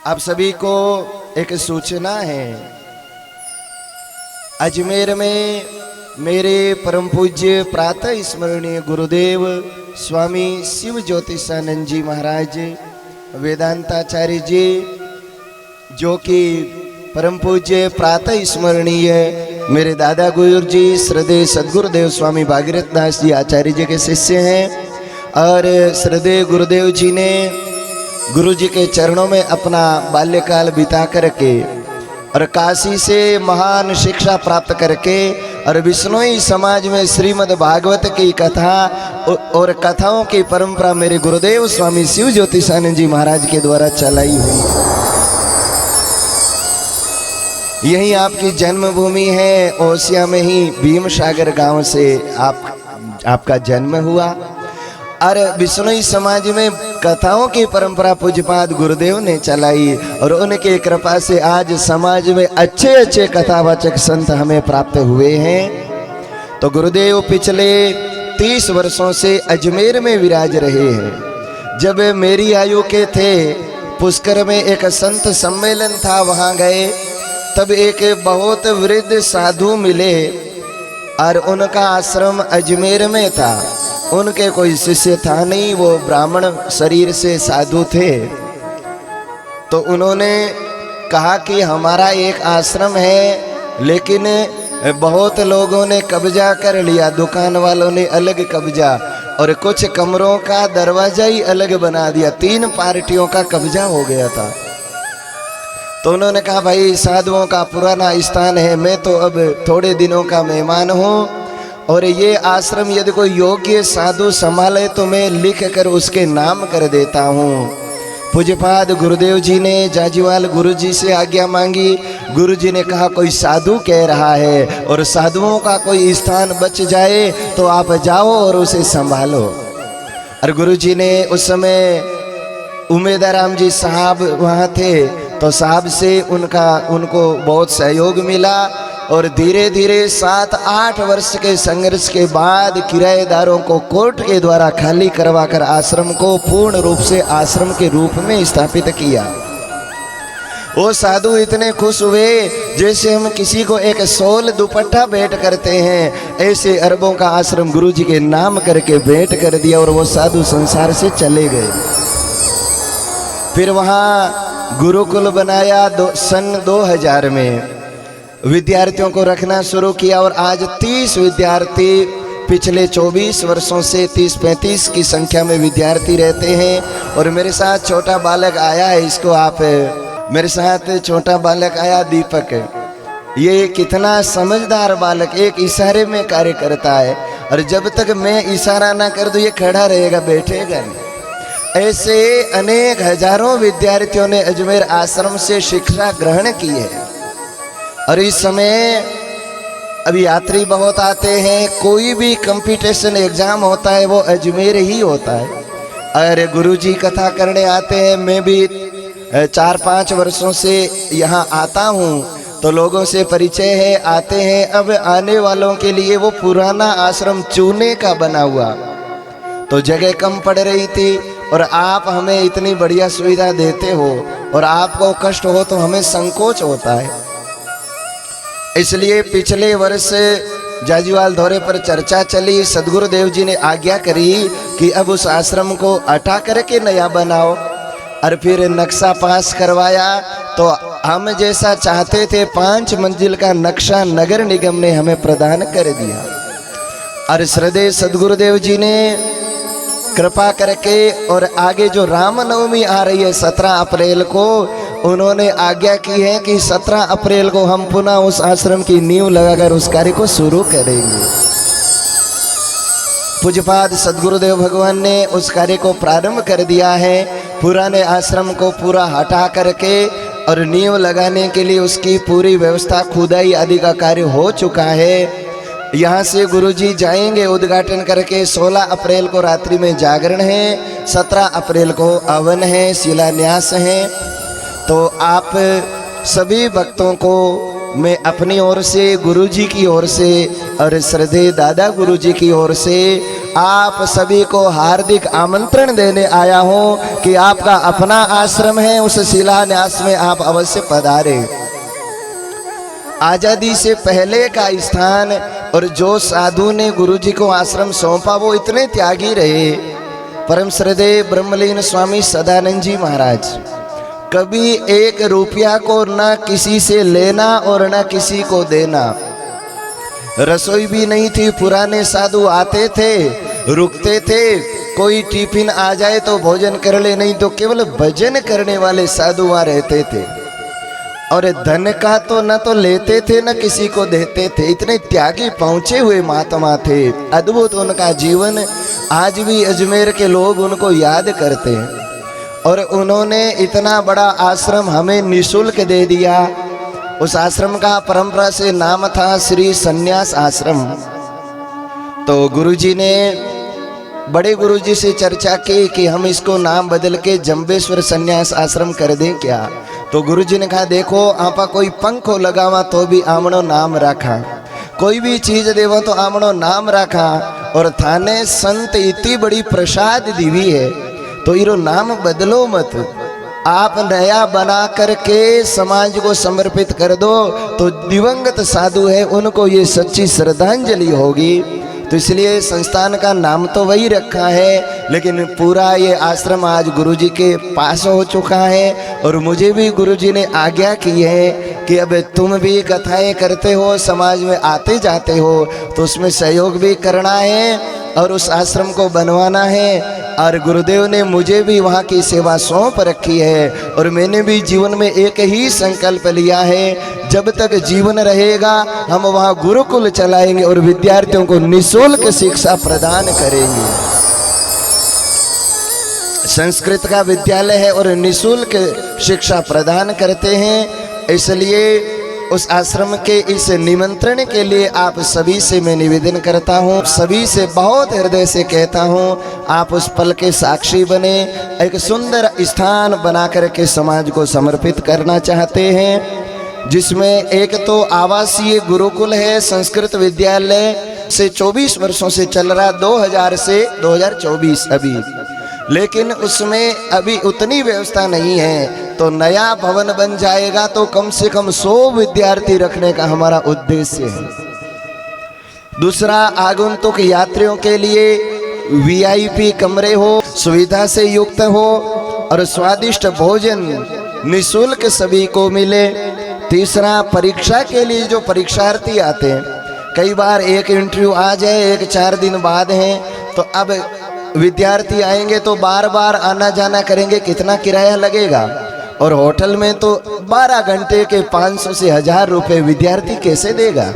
आप सभी को एक सूचना है। अजमेर में मेरे परम पूज्य प्रातः स्मरणीय गुरुदेव स्वामी शिव ज्योतिषानंद जी महाराज वेदांताचार्य जी, जो कि परम पूज्य प्रातः स्मरणीय मेरे दादा गुरु जी श्रद्धेय सद्गुरुदेव स्वामी भागीरथ दास जी आचार्य जी के शिष्य हैं। और श्रद्धेय गुरुदेव जी ने गुरु जी के चरणों में अपना बाल्यकाल बिता करके और काशी से महान शिक्षा प्राप्त करके और विष्णुई समाज में श्रीमद् भागवत की कथा और कथाओं की परंपरा मेरे गुरुदेव स्वामी शिव ज्योतिषानंद जी महाराज के द्वारा चलाई हुई है। यही आपकी जन्मभूमि है। ओसिया में ही भीम सागर गांव से आपका जन्म हुआ और विष्णुई समाज में कथाओं की परंपरा पूज्यपाद गुरुदेव ने चलाई और उनके कृपा से आज समाज में अच्छे अच्छे कथावाचक संत हमें प्राप्त हुए हैं। तो गुरुदेव पिछले 30 वर्षों से अजमेर में विराज रहे हैं। जब मेरी आयु के थे, पुष्कर में एक संत सम्मेलन था, वहाँ गए तब एक बहुत वृद्ध साधु मिले और उनका आश्रम अजमेर में था। उनके कोई शिष्य था नहीं, वो ब्राह्मण शरीर से साधु थे। तो उन्होंने कहा कि हमारा एक आश्रम है, लेकिन बहुत लोगों ने कब्जा कर लिया, दुकान वालों ने अलग कब्जा और कुछ कमरों का दरवाजा ही अलग बना दिया। 3 पार्टियों का कब्जा हो गया था। तो उन्होंने कहा भाई साधुओं का पुराना स्थान है, मैं तो अब थोड़े दिनों का मेहमान हूँ और ये आश्रम यदि कोई योग्य साधु संभाले तो मैं लिख कर उसके नाम कर देता हूँ। पूज्यपाद गुरुदेव जी ने जाजीवाल गुरु जी से आज्ञा मांगी। गुरु जी ने कहा कोई साधु कह रहा है और साधुओं का कोई स्थान बच जाए तो आप जाओ और उसे संभालो। और गुरु जी ने उस समय उमेदाराम जी साहब वहाँ थे, तो साहब से उनको बहुत सहयोग मिला और धीरे धीरे 7-8 वर्ष के संघर्ष के बाद किराएदारों को कोर्ट के द्वारा खाली करवाकर आश्रम को पूर्ण रूप से आश्रम के रूप में स्थापित किया। वो साधु इतने खुश हुए जैसे हम किसी को एक शॉल दुपट्टा भेंट करते हैं, ऐसे अरबों का आश्रम गुरु जी के नाम करके भेंट कर दिया और वो साधु संसार से चले गए। फिर वहाँ गुरुकुल बनाया सन 2000 में विद्यार्थियों को रखना शुरू किया और आज 30 विद्यार्थी पिछले 24 वर्षों से 30-35 की संख्या में विद्यार्थी रहते हैं। और मेरे साथ छोटा बालक आया है, इसको आप मेरे साथ छोटा बालक आया दीपक। ये कितना समझदार बालक, एक इशारे में कार्य करता है और जब तक मैं इशारा ना कर दूं ये खड़ा रहेगा, बैठेगा नहीं। ऐसे अनेक हजारों विद्यार्थियों ने अजमेर आश्रम से शिक्षा ग्रहण की है। और इस समय अभी यात्री बहुत आते हैं, कोई भी कंपटीशन एग्जाम होता है वो अजमेर ही होता है। अरे गुरुजी कथा करने आते हैं, मैं भी 4-5 वर्षों से यहाँ आता हूँ तो लोगों से परिचय है, आते हैं। अब आने वालों के लिए वो पुराना आश्रम चूने का बना हुआ, तो जगह कम पड़ रही थी और आप हमें इतनी बढ़िया सुविधा देते हो और आपको कष्ट हो तो हमें संकोच होता है। इसलिए पिछले वर्ष जाजीवाल दौरे पर चर्चा चली, सद्गुरुदेव जी ने आज्ञा करी कि अब उस आश्रम को हटा करके नया बनाओ और फिर नक्शा पास करवाया। तो हम जैसा चाहते थे 5 मंजिल का नक्शा नगर निगम ने हमें प्रदान कर दिया। और श्रद्धेय सद्गुरुदेव जी ने कृपा करके और आगे जो रामनवमी आ रही है 17 अप्रैल को, उन्होंने आज्ञा की है कि 17 अप्रैल को हम पुनः उस आश्रम की नींव लगाकर उस कार्य को शुरू करेंगे। पूज्यपाद सद्गुरुदेव भगवान ने उस कार्य को प्रारंभ कर दिया है। पुराने आश्रम को पूरा हटा करके और नींव लगाने के लिए उसकी पूरी व्यवस्था, खुदाई आदि का कार्य हो चुका है। यहाँ से गुरुजी जाएंगे उद्घाटन करके। 16 अप्रैल को रात्रि में जागरण है, 17 अप्रैल को हवन है, शिलान्यास है। तो आप सभी भक्तों को मैं अपनी ओर से, गुरुजी की ओर से और श्रद्धेय दादा गुरुजी की ओर से आप सभी को हार्दिक आमंत्रण देने आया हूं कि आपका अपना आश्रम है, उस शिलान्यास में आप अवश्य पधारें। आजादी से पहले का स्थान, और जो साधु ने गुरुजी को आश्रम सौंपा वो इतने त्यागी रहे। परम श्रद्धेय ब्रह्मलीन स्वामी सदानंद जी महाराज कभी 1 रुपया को न किसी से लेना और न किसी को देना। रसोई भी नहीं थी, पुराने साधु आते थे, रुकते थे, कोई टिफिन आ जाए तो भोजन कर ले, नहीं तो केवल भजन करने वाले साधु वहाँ रहते थे। और धन का तो न तो लेते थे न किसी को देते थे, इतने त्यागी पहुँचे हुए महात्मा थे। अद्भुत उनका जीवन, आज भी अजमेर के लोग उनको याद करते हैं। और उन्होंने इतना बड़ा आश्रम हमें निःशुल्क दे दिया। उस आश्रम का परंपरा से नाम था श्री संन्यास आश्रम। तो गुरुजी ने बड़े गुरुजी से चर्चा की कि हम इसको नाम बदल के जंबेश्वर संन्यास आश्रम कर दें क्या। तो गुरुजी ने कहा देखो आपा कोई पंखो लगावा तो भी आमणो नाम रखा, कोई भी चीज देवो तो आमणो नाम रखा, और थाने संत इतनी बड़ी प्रसाद दीवी है तो इरो नाम बदलो मत, आप नया बना करके समाज को समर्पित कर दो। तो दिवंगत साधु है उनको ये सच्ची श्रद्धांजलि होगी। तो इसलिए संस्थान का नाम तो वही रखा है, लेकिन पूरा ये आश्रम आज गुरुजी के पास हो चुका है। और मुझे भी गुरुजी ने आज्ञा की है कि अब तुम भी कथाएं करते हो, समाज में आते जाते हो, तो उसमें सहयोग भी करना है और उस आश्रम को बनवाना है। और गुरुदेव ने मुझे भी वहाँ की सेवा सौंप रखी है। और मैंने भी जीवन में एक ही संकल्प लिया है, जब तक जीवन रहेगा हम वहाँ गुरुकुल चलाएंगे और विद्यार्थियों को निःशुल्क शिक्षा प्रदान करेंगे। संस्कृत का विद्यालय है और निःशुल्क शिक्षा प्रदान करते हैं। इसलिए उस आश्रम के इस निमंत्रण के लिए आप सभी से मैं निवेदन करता हूँ, सभी से बहुत हृदय से कहता हूँ, आप उस पल के साक्षी बने। एक सुंदर स्थान बना करके समाज को समर्पित करना चाहते हैं, जिसमें एक तो आवासीय गुरुकुल है, संस्कृत विद्यालय से 24 वर्षों से चल रहा, 2000 से 2024 अभी, लेकिन उसमें अभी उतनी व्यवस्था नहीं है। तो नया भवन बन जाएगा तो कम से कम 100 विद्यार्थी रखने का हमारा उद्देश्य है। दूसरा, आगंतुक यात्रियों के लिए वीआईपी कमरे हो, सुविधा से युक्त हो और स्वादिष्ट भोजन निःशुल्क सभी को मिले। तीसरा, परीक्षा के लिए जो परीक्षार्थी आते हैं, कई बार एक इंटरव्यू आ जाए, 1-4 दिन बाद है, तो अब विद्यार्थी आएंगे तो बार बार आना जाना करेंगे, कितना किराया लगेगा। और होटल में तो 12 घंटे के 500 से 1000 रुपये विद्यार्थी कैसे देगा।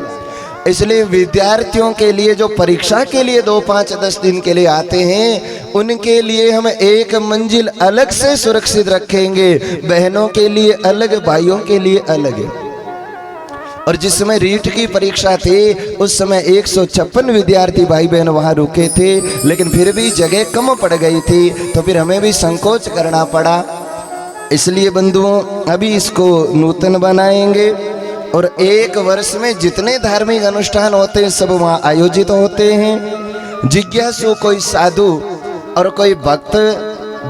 इसलिए विद्यार्थियों के लिए जो परीक्षा के लिए 2, 5, 10 दिन के लिए आते हैं, उनके लिए हम एक मंजिल अलग से सुरक्षित रखेंगे, बहनों के लिए अलग, भाइयों के लिए अलग। और जिस समय रीट की परीक्षा थी उस समय 156 विद्यार्थी भाई बहन वहाँ रुके थे, लेकिन फिर भी जगह कम पड़ गई थी, तो फिर हमें भी संकोच करना पड़ा। इसलिए बंधुओं अभी इसको नूतन बनाएंगे और 1 वर्ष में जितने धार्मिक अनुष्ठान होते हैं सब वहाँ आयोजित होते हैं। जिज्ञासु कोई साधु और कोई भक्त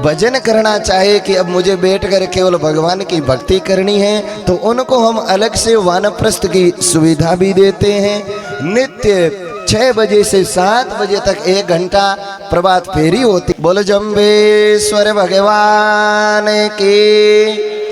भजन करना चाहे कि अब मुझे बैठकर केवल भगवान की भक्ति करनी है, तो उनको हम अलग से वानप्रस्थ की सुविधा भी देते हैं। नित्य 6 बजे से 7 बजे तक 1 घंटा प्रभात फेरी होती। बोलो जंबेश्वर भगवान की।